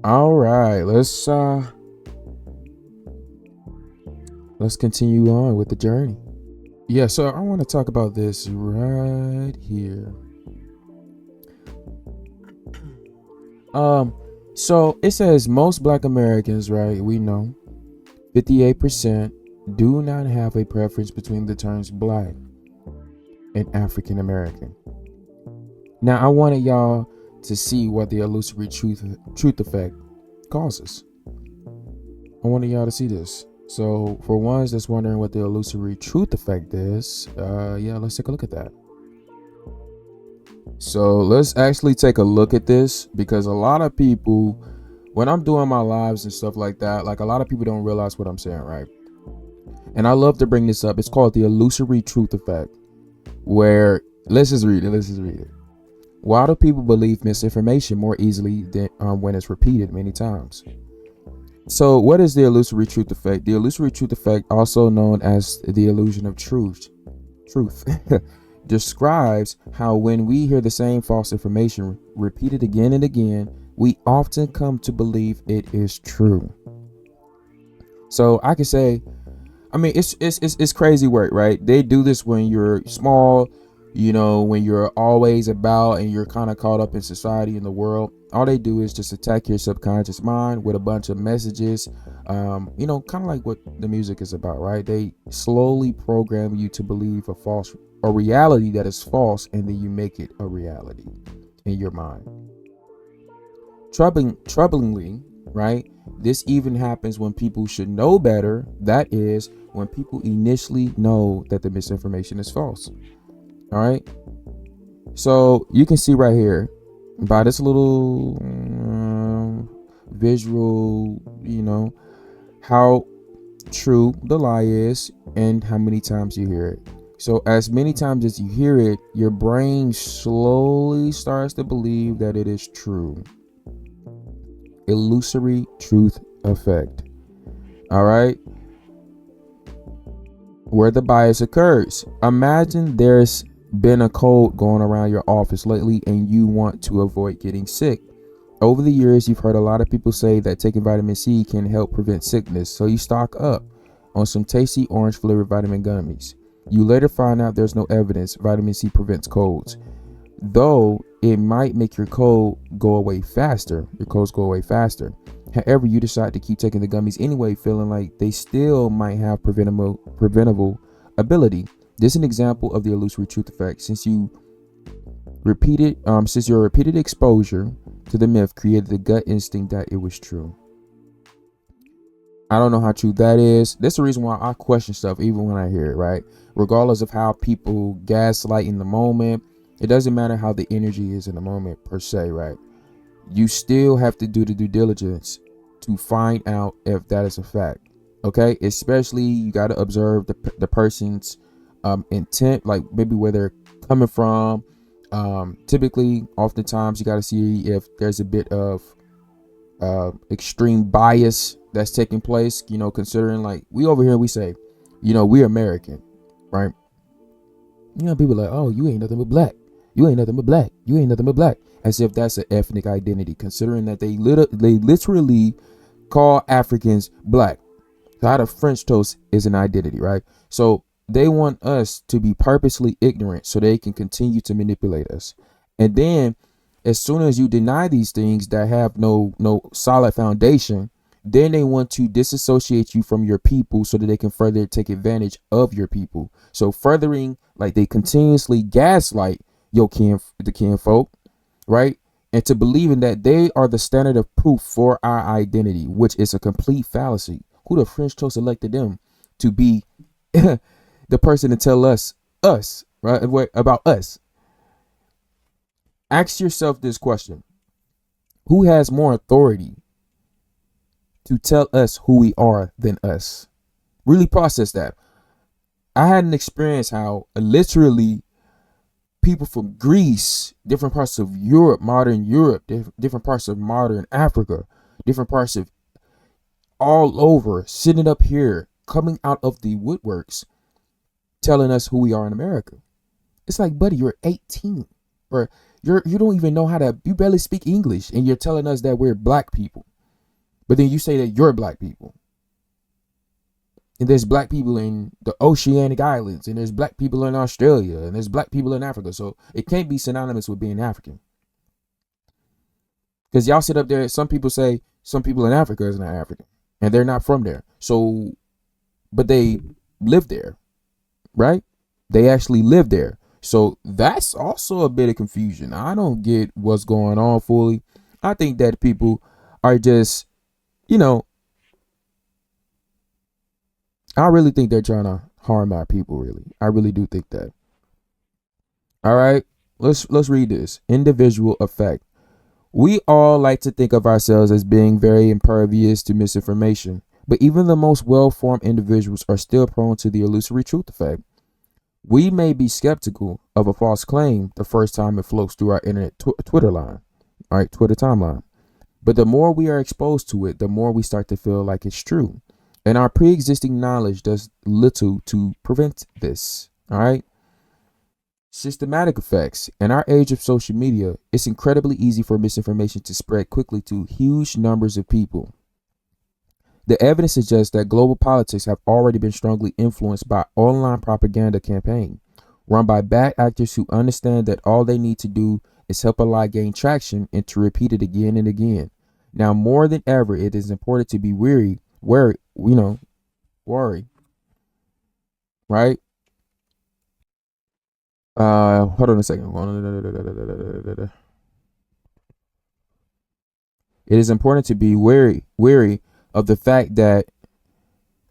All right, let's continue on with the journey. Yeah, so I want to talk about this right here. Um, so it says most Black Americans, right? We know 58% do not have a preference between the terms Black and African American. Now, I wanted y'all to see what the illusory truth effect causes. I wanted y'all to see this. So, for ones that's wondering what the illusory truth effect is, yeah, let's take a look at that. So, let's actually take a look at this because a lot of people, when I'm doing my lives and stuff like that, like a lot of people don't realize what I'm saying, right? And I love to bring this up. It's called the illusory truth effect, where let's just read it. Let's just read it. Why do people believe misinformation more easily than when it's repeated many times? So, what is the illusory truth effect? The illusory truth effect, also known as the illusion of truth, describes how when we hear the same false information repeated again and again, we often come to believe it is true. So, I can say, I mean, it's crazy work, right? They do this when you're small, when you're always about and you're kind of caught up in society and the world. All they do is just attack your subconscious mind with a bunch of messages, kind of like what the music is about, right? They slowly program you to believe a reality that is false, and then you make it a reality in your mind. Troublingly, right? This even happens when people should know better. That is, when people initially know that the misinformation is false. All right. So you can see right here by this little visual, how true the lie is and how many times you hear it. So as many times as you hear it, your brain slowly starts to believe that it is true. Illusory truth effect. All right. Where the bias occurs. Imagine there's been a cold going around your office lately and you want to avoid getting sick. Over the years, you've heard a lot of people say that taking vitamin C can help prevent sickness, so you stock up on some tasty orange flavored vitamin gummies. You later find out there's no evidence vitamin C prevents colds, though it might make your colds go away faster. However, you decide to keep taking the gummies anyway, feeling like they still might have preventable ability. This is an example of the illusory truth effect. Since your repeated exposure to the myth created the gut instinct that it was true. I don't know how true that is. That's the reason why I question stuff even when I hear it, right? Regardless of how people gaslight in the moment, it doesn't matter how the energy is in the moment per se, right? You still have to do the due diligence to find out if that is a fact. Okay, especially you got to observe the person's intent, like maybe where they're coming from. Typically, oftentimes you got to see if there's a bit of extreme bias that's taking place. Considering like we over here, we say, we're American, right? People are like, oh, you ain't nothing but black. You ain't nothing but black. You ain't nothing but black. As if that's an ethnic identity, considering that they literally call Africans black. So how the French toast is an identity, right? So they want us to be purposely ignorant so they can continue to manipulate us. And then as soon as you deny these things that have no solid foundation, then they want to disassociate you from your people so that they can further take advantage of your people. So furthering, like they continuously gaslight the kinfolk, right? And to believing that they are the standard of proof for our identity, which is a complete fallacy. Who the French toast elected them to be the person to tell us, right, about us? Ask yourself this question. Who has more authority to tell us who we are than us? Really process that. I had an experience how literally people from Greece, different parts of modern Europe, different parts of modern Africa, different parts of all over, sitting up here, coming out of the woodworks, telling us who we are in America. It's like, buddy, you're 18, or you don't even know you barely speak English, and you're telling us that we're black people. But then you say that you're black people. And there's black people in the Oceanic Islands, and there's black people in Australia, and there's black people in Africa. So it can't be synonymous with being African. Because y'all sit up there, some people say some people in Africa is not African, and they're not from there. So, but they live there, right? They actually live there. So that's also a bit of confusion. I don't get what's going on fully. I think that people are just, you know, I really think they're trying to harm our people, really. I really do think that. All right. Let's read this. Individual effect. We all like to think of ourselves as being very impervious to misinformation, but even the most well-formed individuals are still prone to the illusory truth effect. We may be skeptical of a false claim the first time it floats through our internet Twitter line, all right, Twitter timeline. But the more we are exposed to it, the more we start to feel like it's true. And our pre-existing knowledge does little to prevent this, all right? Systematic effects. In our age of social media, it's incredibly easy for misinformation to spread quickly to huge numbers of people. The evidence suggests that global politics have already been strongly influenced by online propaganda campaign, run by bad actors who understand that all they need to do is help a lie gain traction and to repeat it again and again. Now, more than ever, it is important to be worry, right? Hold on a second. It is important to be wary of the fact that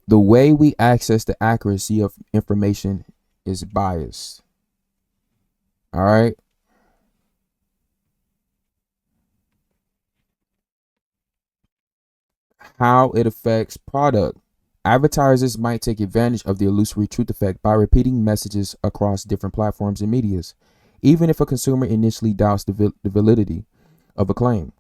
the way we access the accuracy of information is biased. All right. How it affects product. Advertisers might take advantage of the illusory truth effect by repeating messages across different platforms and medias, even if a consumer initially doubts the validity of a claim.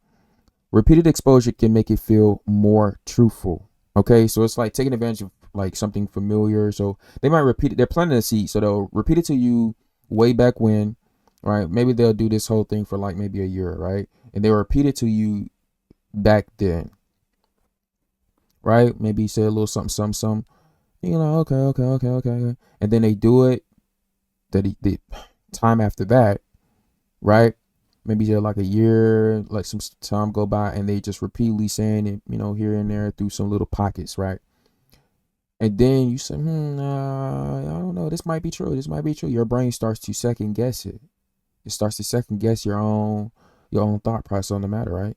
Repeated exposure can make it feel more truthful. Okay, so it's like taking advantage of like something familiar. So they might repeat it. They're planting a seed, so they'll repeat it to you way back when, right? Maybe they'll do this whole thing for like maybe a year, right? And they'll repeat it to you back then, right? Maybe say a little something. You know, okay. And then they do it the time after that, right? Maybe they're like a year, like some time go by, and they just repeatedly saying it, you know, here and there through some little pockets, right? And then you say, I don't know, this might be true. This might be true. Your brain starts to second guess it. It starts to second guess your own thought process on the matter, right?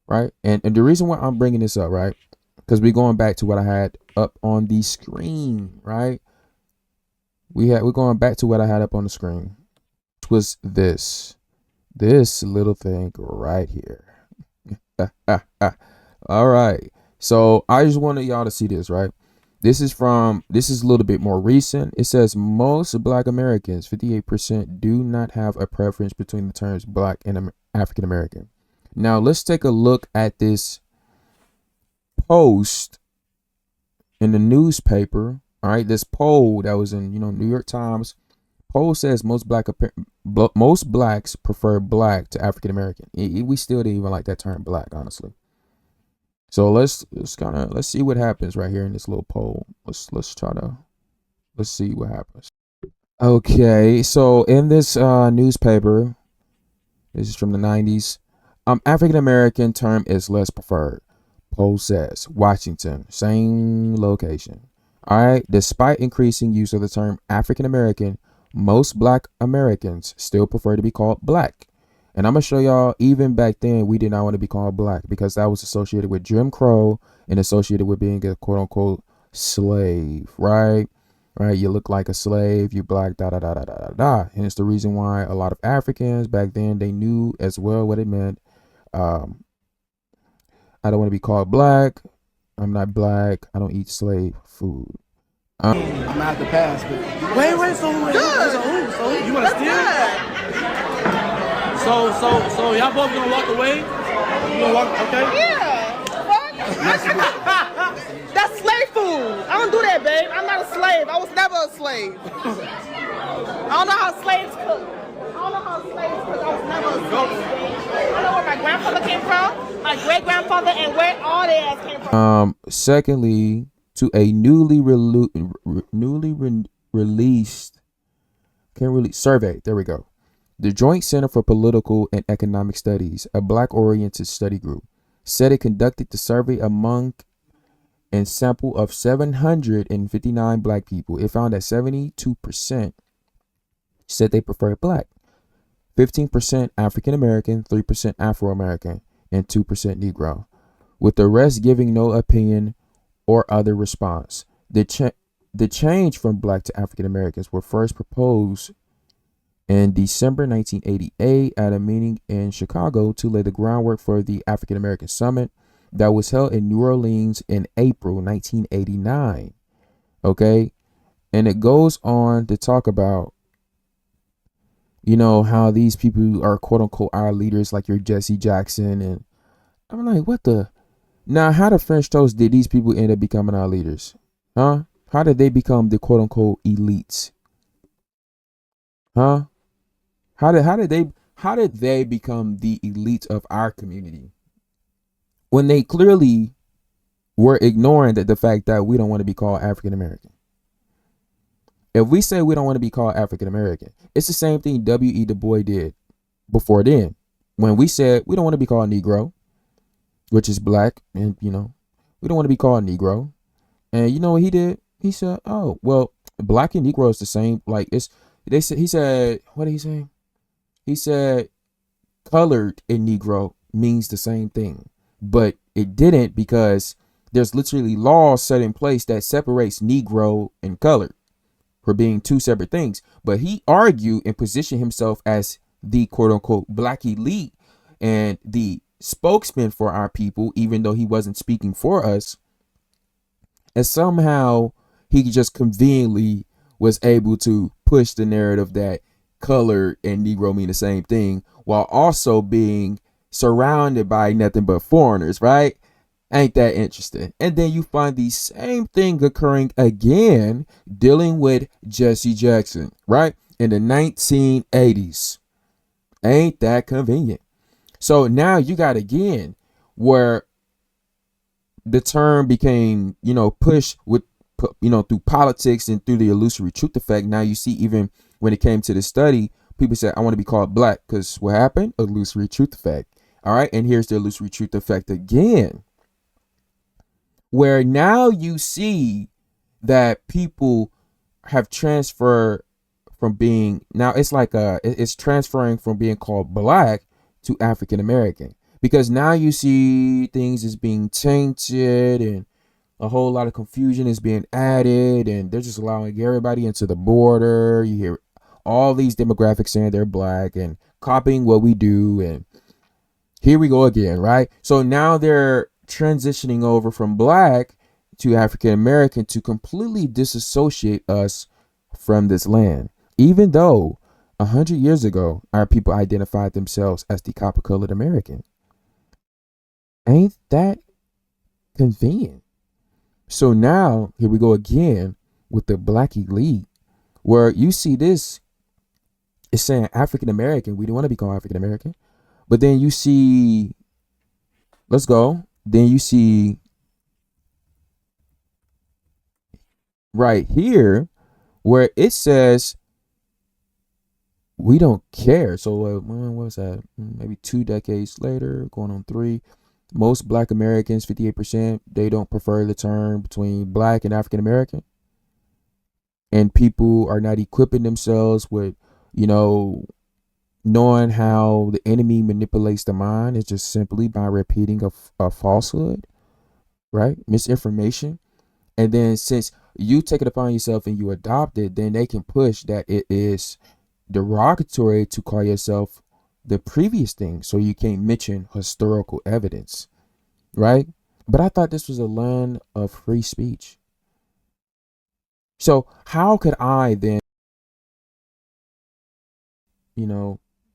Right. And the reason why I'm bringing this up, right? Because we're going back to what I had up on the screen, right? We're going back to what I had up on the screen, which was this little thing right here. All right. So I just wanted y'all to see this, right? This is a little bit more recent. It says most Black Americans, 58%, do not have a preference between the terms Black and African American. Now let's take a look at this post in the newspaper. All right, this poll that was in New York Times. Poll says most blacks prefer Black to African American. We still didn't even like that term Black, honestly. So let's see what happens right here in this little poll. Let's see what happens. Okay, so in this newspaper, this is from the 90s. African American term is less preferred. Poll says Washington, same location. All right, despite increasing use of the term African American, most Black Americans still prefer to be called Black. And I'm going to show y'all, even back then, we did not want to be called Black because that was associated with Jim Crow and associated with being a quote unquote slave, right? Right, you look like a slave, you Black, da da da da da da. And it's the reason why a lot of Africans back then, they knew as well what it meant. I don't want to be called Black. I'm not Black. I don't eat slave food. I'm gonna have to pass, but wait, so you wanna steal? So y'all both gonna walk away? You gonna walk? Okay. Yeah. That's slave food. I don't do that, babe. I'm not a slave. I was never a slave. I don't know how slaves cook. I was never a slave. I know where my grandfather came from. my great grandfather and where all their ass came from. Secondly, to a released can't really survey. There we go. The Joint Center for Political and Economic Studies, a black-oriented study group, said it conducted the survey among a sample of 759 black people. It found that 72% said they preferred black, 15% African American, 3% Afro American, and 2% Negro, with the rest giving no opinion or other response. The change from black to African Americans were first proposed in December 1988 at a meeting in Chicago to lay the groundwork for the African American Summit that was held in New Orleans in April 1989. Okay. And it goes on to talk about, how these people are quote unquote our leaders, like your Jesse Jackson. And I'm like, what the? Now, how the French toast did these people end up becoming our leaders? Huh? How did they become the quote unquote elites? Huh? How did they become the elite of our community when they clearly were ignoring the fact that we don't want to be called African American? If we say we don't want to be called African American, it's the same thing W.E. Du Bois did before then. When we said we don't want to be called Negro, which is black, and we don't want to be called Negro. And you know what he did? He said, "Oh, well, black and Negro is the same. Like he said, what did he say? He said colored and Negro means the same thing, but it didn't, because there's literally laws set in place that separates Negro and colored for being two separate things." But he argued and positioned himself as the quote unquote black elite and the spokesman for our people, even though he wasn't speaking for us. And somehow he just conveniently was able to push the narrative that colored and Negro mean the same thing, while also being surrounded by nothing but foreigners, right? Ain't that interesting? And then you find the same thing occurring again, dealing with Jesse Jackson, right? In the 1980s. Ain't that convenient? So now you got again where the term became, pushed with, through politics and through the illusory truth effect. Now you see, even when it came to the study, people said, I want to be called black, because what happened? Illusory truth effect. All right. And here's the illusory truth effect again, where now you see that people have transferred from being, now it's like it's transferring from being called black to African American, because now you see things as being tainted and a whole lot of confusion is being added, and they're just allowing everybody into the border. You hear all these demographics saying they're black and copying what we do, and here we go again, right? So now they're transitioning over from black to African American to completely disassociate us from this land, even though 100 years ago our people identified themselves as the copper-colored American. Ain't that convenient? So now here we go again with the black elite, where you see this is saying African American. We don't want to be called African American. But then you see, let's go. Then you see right here where it says we don't care. So what was that? Maybe 2 decades later, going on 3. Most black Americans, 58%, they don't prefer the term between black and African American. And people are not equipping themselves with, knowing how the enemy manipulates the mind. It's just simply by repeating a falsehood, right? Misinformation. And then since you take it upon yourself and you adopt it, then they can push that it is derogatory to call yourself the previous thing. So you can't mention historical evidence, right? But I thought this was a land of free speech. So how could I then,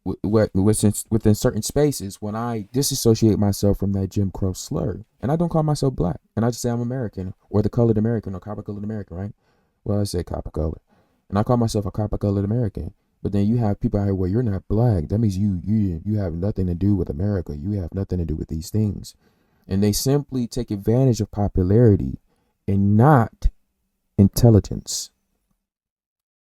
within certain spaces, when I disassociate myself from that Jim Crow slur, and I don't call myself black, and I just say I'm American, or the colored American, or copper colored American, right? Well, I say copper colored, and I call myself a copper colored American. But then you have people out here where you're not black. That means you have nothing to do with America. You have nothing to do with these things. And they simply take advantage of popularity and not intelligence,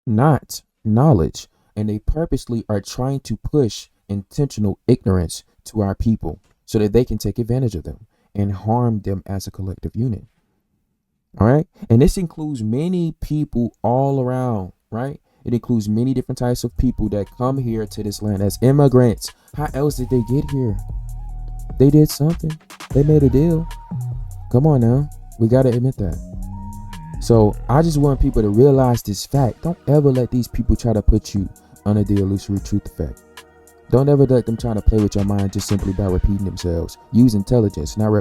not knowledge. And they purposely are trying to push intentional ignorance to our people so that they can take advantage of them and harm them as a collective unit. All right. And this includes many people all around, right? It includes many different types of people that come here to this land as immigrants. How else did they get here? They did something. They made a deal. Come on now. We got to admit that. So I just want people to realize this fact. Don't ever let these people try to put you under the illusory truth effect. Don't ever let them try to play with your mind just simply by repeating themselves. Use intelligence, not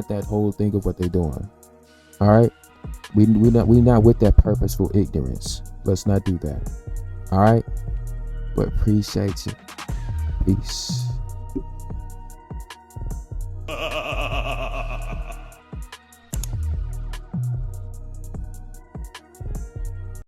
that whole thing of what they're doing. All right? We not with that purposeful ignorance. Let's not do that. All right? But appreciate you. Peace.